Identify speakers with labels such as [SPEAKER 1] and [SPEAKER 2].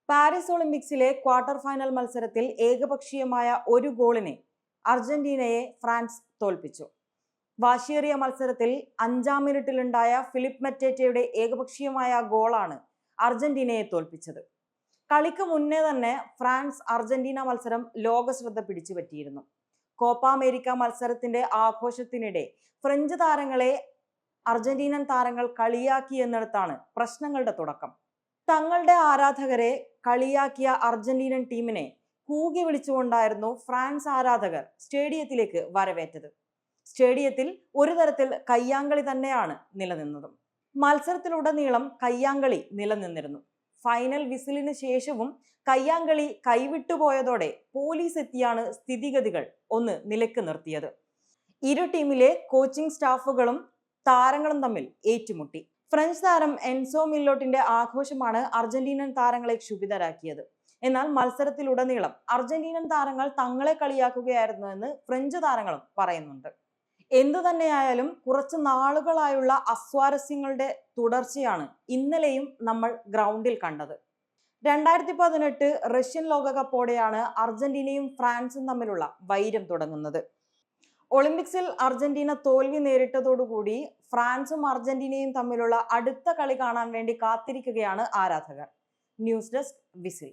[SPEAKER 1] Paris ഒളിമ്പിക്സിലെ quarter final മത്സരത്തിൽ ഏകപക്ഷീയമായ ഒരു ഗോളിന് അർജന്റീനയെ ഫ്രാൻസ് തോൽപ്പിച്ചു. വാശിയേറിയ മത്സരത്തിൽ 5-ാം മിനിറ്റിലുണ്ടായ ഫിലിപ്പ് മെറ്റേറ്റയുടെ ഏകപക്ഷീയമായ ഗോളാണ് അർജന്റീനയെ തോൽപ്പിച്ചത്. കളിക്ക് മുന്നേ തന്നെ ഫ്രാൻസ് അർജന്റീന മത്സരം ലോക ശ്രദ്ധ പിടിച്ചുപറ്റിയിരുന്നു. കോപ്പ അമേരിക്ക മത്സരത്തിന്റെ ആഘോഷത്തിനിടെ ഫ്രഞ്ച് താരങ്ങളെ അർജന്റീനൻ താരങ്ങൾ കളിയാക്കി എന്നിടത്താണ് പ്രശ്നങ്ങളുടെ തുടക്കം. തങ്ങളുടെ ആരാധകരെ കളിയാക്കിയ അർജന്റീനൻ ടീമിനെ കൂകി വിളിച്ചുകൊണ്ടായിരുന്നു ഫ്രാൻസ് ആരാധകർ സ്റ്റേഡിയത്തിലേക്ക് വരവേറ്റത്. സ്റ്റേഡിയത്തിൽ ഒരു തരത്തിൽ കയ്യാങ്കളി തന്നെയാണ് നിലനിന്നതും. മത്സരത്തിലുടനീളം കയ്യാങ്കളി നിലനിന്നിരുന്നു. ഫൈനൽ വിസിലിന് ശേഷവും കയ്യാങ്കളി കൈവിട്ടുപോയതോടെ പോലീസ് എത്തിയാണ് സ്ഥിതിഗതികൾ ഒന്ന് നിലക്ക് നിർത്തിയത്. ഇരു ടീമിലെ കോച്ചിങ് സ്റ്റാഫുകളും താരങ്ങളും തമ്മിൽ ഏറ്റുമുട്ടി. ഫ്രഞ്ച് താരം എൻസോ മില്ലോട്ടിന്റെ ആഘോഷമാണ് അർജന്റീനൻ താരങ്ങളെ ക്ഷുഭിതരാക്കിയത്. എന്നാൽ മത്സരത്തിലുടനീളം അർജന്റീനൻ താരങ്ങൾ തങ്ങളെ കളിയാക്കുകയായിരുന്നു എന്ന് ഫ്രഞ്ച് താരങ്ങളും പറയുന്നുണ്ട്. എന്തു തന്നെയായാലും കുറച്ച് നാളുകളായുള്ള അസ്വാരസ്യങ്ങളുടെ തുടർച്ചയാണ് ഇന്നലെയും നമ്മൾ ഗ്രൗണ്ടിൽ കണ്ടത്. 2018 റഷ്യൻ ലോകകപ്പോടെയാണ് അർജന്റീനയും ഫ്രാൻസും തമ്മിലുള്ള വൈരം തുടങ്ങുന്നത്. ഒളിമ്പിക്സിൽ അർജന്റീന തോൽവി നേരിട്ടതോടുകൂടി ഫ്രാൻസും അർജന്റീനയും തമ്മിലുള്ള അടുത്ത കളി കാണാൻ വേണ്ടി കാത്തിരിക്കുകയാണ് ആരാധകർ. News desk whistle.